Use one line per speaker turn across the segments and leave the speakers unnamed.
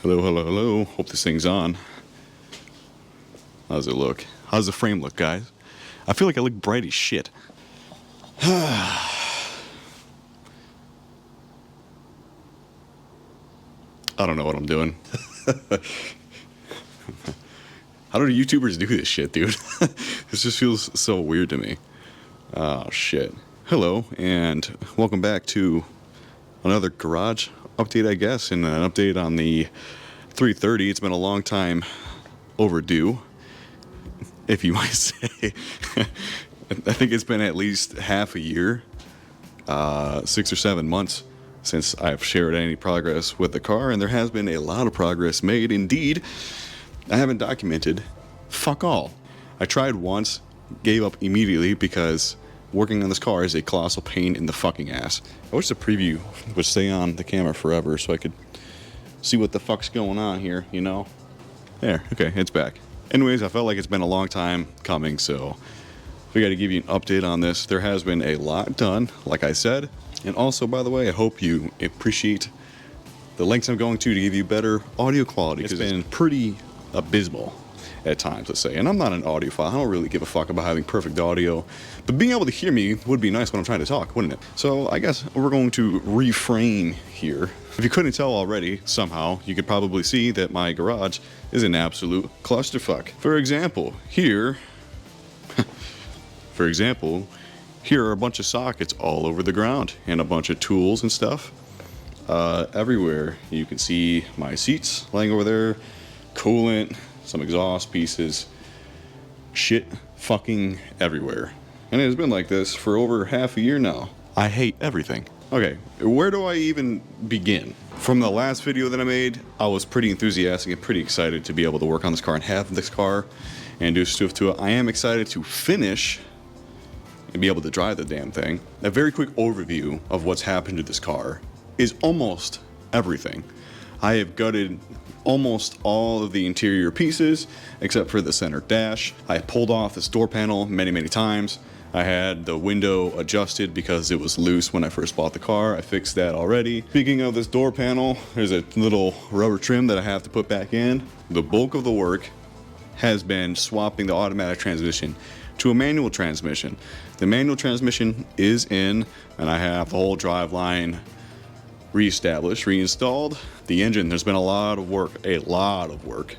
Hello, hello, hello. Hope this thing's on. How's it look? How's the frame look, guys? I feel like I look bright as shit. I don't know what I'm doing. How do YouTubers do this shit, dude? This just feels so weird to me. Oh, shit. Hello, and welcome back to another garage update, I guess, and an update on the 330. It's been a long time overdue, if you might say. I think it's been at least half a year, 6 or 7 months since I've shared any progress with the car, and there has been a lot of progress made. Indeed, I haven't documented fuck all. I tried once, gave up immediately because working on this car is a colossal pain in the fucking ass. I wish the preview would stay on the camera forever so I could see what the fuck's going on here, you know? There, okay, it's back. Anyways, I felt like it's been a long time coming, so we got to give you an update on this. There has been a lot done, like I said. And also, by the way, I hope you appreciate the lengths I'm going to give you better audio quality, because it's been pretty abysmal at times, let's say. And I'm not an audiophile. I don't really give a fuck about having perfect audio, but being able to hear me would be nice when I'm trying to talk, wouldn't it? So I guess we're going to reframe here. If you couldn't tell already, somehow, you could probably see that my garage is an absolute clusterfuck. For example, here are a bunch of sockets all over the ground and a bunch of tools and stuff everywhere. You can see my seats laying over there, coolant, some exhaust pieces, shit fucking everywhere. And it has been like this for over half a year now. I hate everything. Okay, where do I even begin? From the last video that I made, I was pretty enthusiastic and pretty excited to be able to work on this car and have this car and do stuff to it. I am excited to finish and be able to drive the damn thing. A very quick overview of what's happened to this car is almost everything. I have gutted almost all of the interior pieces except for the center dash. I pulled off this door panel many times. I had the window adjusted because it was loose when I first bought the car. I fixed that already. Speaking of this door panel, there's a little rubber trim that I have to put back in. The bulk of the work has been swapping the automatic transmission to a manual transmission. The manual transmission is in, and I have the whole drive line reestablished, reinstalled. The engine, there's been a lot of work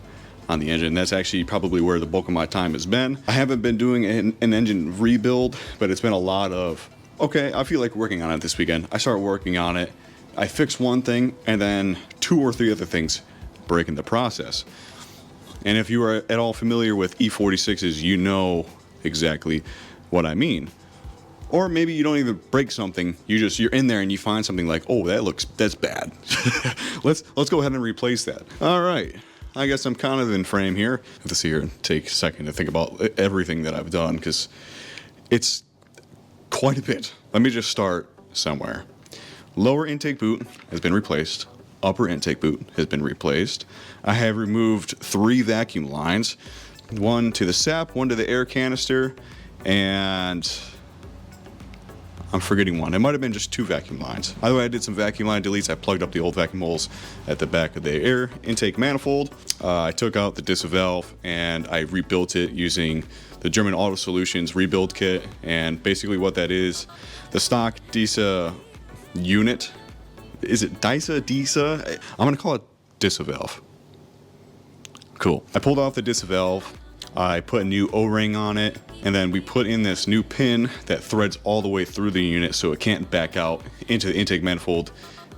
on the engine. That's actually probably where the bulk of my time has been. I haven't been doing an engine rebuild, but it's been a lot of, okay, I feel like working on it this weekend. I start working on it, I fix one thing, and then 2 or 3 other things break in the process. And if you are at all familiar with E46s, you know exactly what I mean. Or maybe you don't even break something, you're in there and you find something like, oh, that's bad. let's go ahead and replace that. All right, I guess I'm kind of in frame here. I have to sit here and take a second to think about everything that I've done, because it's quite a bit. Let me just start somewhere. Lower intake boot has been replaced. Upper intake boot has been replaced. I have removed 3 vacuum lines, one to the sap, one to the air canister, and I'm forgetting one. It might have been just 2 vacuum lines. By the way, I did some vacuum line deletes. I plugged up the old vacuum holes at the back of the air intake manifold. I took out the DISA valve and I rebuilt it using the German Auto Solutions rebuild kit. And basically what that is, the stock DISA unit, is it DISA? I'm gonna call it DISA valve. Cool. I pulled off the DISA valve. I put a new O-ring on it, and then we put in this new pin that threads all the way through the unit so it can't back out into the intake manifold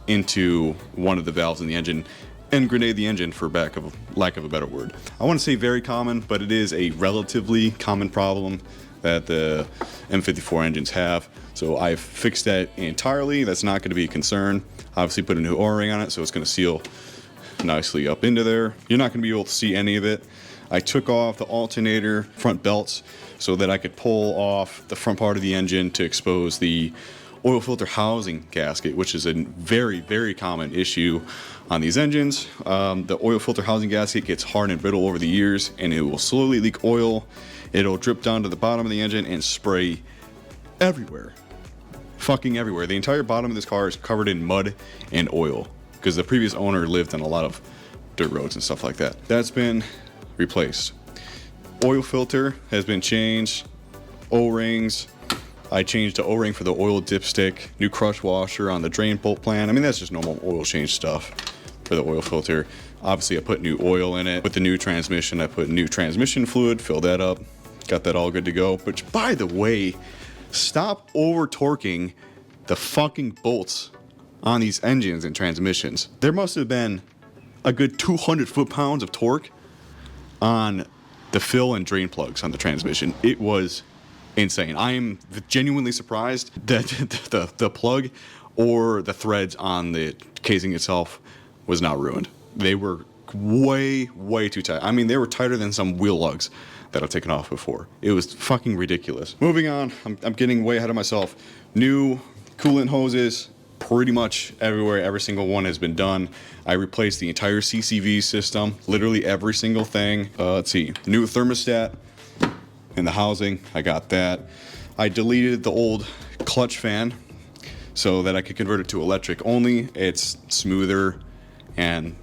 into one of the valves in the engine and grenade the engine, for lack of a better word. I want to say very common, but it is a relatively common problem that the M54 engines have. So I've fixed that entirely. That's not going to be a concern. Obviously put a new O-ring on it, so it's going to seal nicely up into there. You're not going to be able to see any of it. I took off the alternator front belts so that I could pull off the front part of the engine to expose the oil filter housing gasket, which is a very common issue on these engines. The oil filter housing gasket gets hard and brittle over the years, and it will slowly leak oil. It'll drip down to the bottom of the engine and spray everywhere. Fucking everywhere. The entire bottom of this car is covered in mud and oil because the previous owner lived in a lot of dirt roads and stuff like that. That's been replaced. Oil filter has been changed. O-rings. I changed the O-ring for the oil dipstick. New crush washer on the drain bolt plan. I mean, that's just normal oil change stuff for the oil filter. Obviously, I put new oil in it. With the new transmission, I put new transmission fluid, filled that up. Got that all good to go. Which, by the way, stop over-torquing the fucking bolts on these engines and transmissions. There must have been a good 200 foot-pounds of torque on the fill and drain plugs on the transmission. It was insane. I am genuinely surprised that the plug or the threads on the casing itself was not ruined. They were way too tight. I mean, they were tighter than some wheel lugs that I've taken off before. It was fucking ridiculous. Moving on, I'm getting way ahead of myself. New coolant hoses, pretty much everywhere. Every single one has been done. I replaced the entire CCV system, literally every single thing. Let's see, new thermostat in the housing, I got that. I deleted the old clutch fan so that I could convert it to electric only. It's smoother, and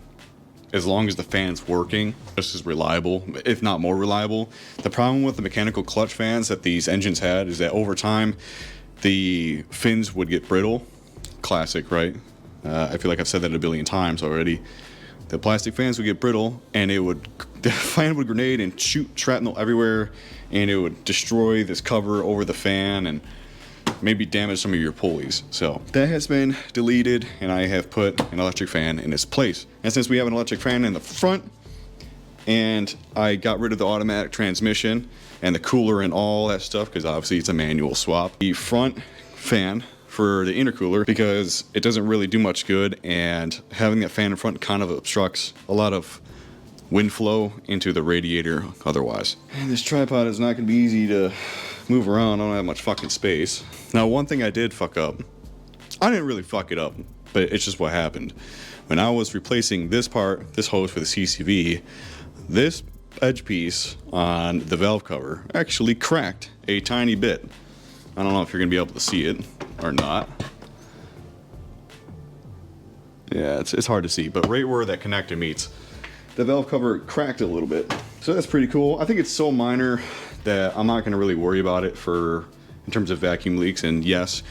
as long as the fan's working, just as reliable, if not more reliable. The problem with the mechanical clutch fans that these engines had is that over time, the fins would get brittle. Classic, right? I feel like I've said that a billion times already. The plastic fans would get brittle, and the fan would grenade and shoot shrapnel everywhere, and it would destroy this cover over the fan and maybe damage some of your pulleys. So that has been deleted, and I have put an electric fan in its place. And since we have an electric fan in the front, and I got rid of the automatic transmission and the cooler and all that stuff, because obviously it's a manual swap, the front fan for the intercooler, because it doesn't really do much good, and having that fan in front kind of obstructs a lot of wind flow into the radiator otherwise. And this tripod is not going to be easy to move around. I don't have much fucking space. Now, one thing I did fuck up, I didn't really fuck it up, but it's just what happened. When I was replacing this hose for the CCV, this edge piece on the valve cover actually cracked a tiny bit. I don't know if you're going to be able to see it or not. Yeah, it's hard to see, but right where that connector meets, the valve cover cracked a little bit. So that's pretty cool. I think it's so minor that I'm not going to really worry about it in terms of vacuum leaks. And yes,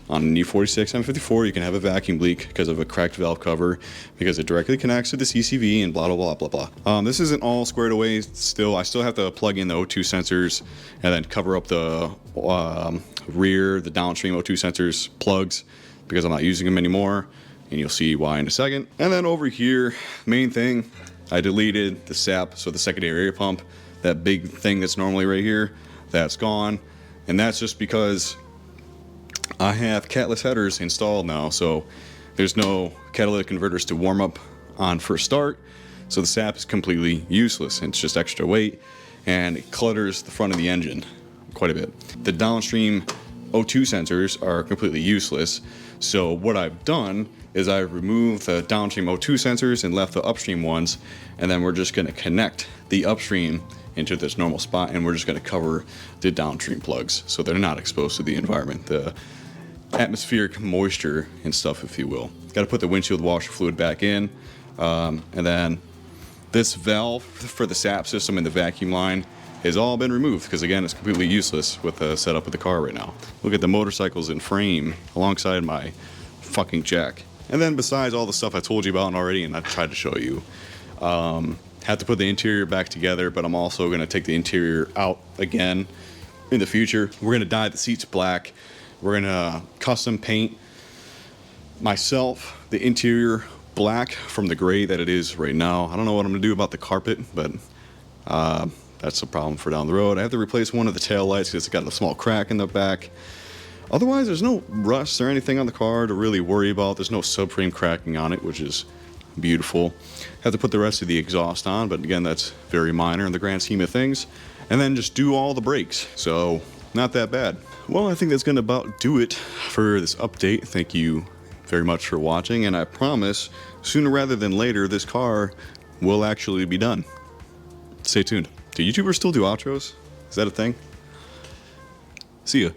on an E46 M54, you can have a vacuum leak because of a cracked valve cover, because it directly connects to the CCV and blah, blah, blah, blah, blah. This isn't all squared away still. I still have to plug in the O2 sensors and then cover up the the downstream O2 sensors plugs, because I'm not using them anymore. And you'll see why in a second. And then over here, main thing, I deleted the SAP, so the secondary air pump, that big thing that's normally right here, that's gone. And that's just because I have catless headers installed now, so there's no catalytic converters to warm up on first start, so the SAP is completely useless, and it's just extra weight, and it clutters the front of the engine quite a bit. The downstream O2 sensors are completely useless, so what I've done is I removed the downstream O2 sensors and left the upstream ones, and then we're just going to connect the upstream into this normal spot, and we're just going to cover the downstream plugs so they're not exposed to the environment, the atmospheric moisture and stuff, if you will. Got to put the windshield washer fluid back in, and then this valve for the SAP system and the vacuum line has all been removed, because again, it's completely useless with the setup of the car right now. Look at the motorcycles in frame alongside my fucking jack. And then besides all the stuff I told you about already and I tried to show you, had to put the interior back together, but I'm also going to take the interior out again in the future. We're going to dye the seats black. We're going to custom paint myself the interior black from the gray that it is right now. I don't know what I'm going to do about the carpet, but that's a problem for down the road. I have to replace one of the tail lights because it's got a small crack in the back. Otherwise, there's no rust or anything on the car to really worry about. There's no subframe cracking on it, which is beautiful. Have to put the rest of the exhaust on, but again, that's very minor in the grand scheme of things. And then just do all the brakes. So, not that bad. Well, I think that's going to about do it for this update. Thank you very much for watching, and I promise, sooner rather than later, this car will actually be done. Stay tuned. Do YouTubers still do outros? Is that a thing? See ya.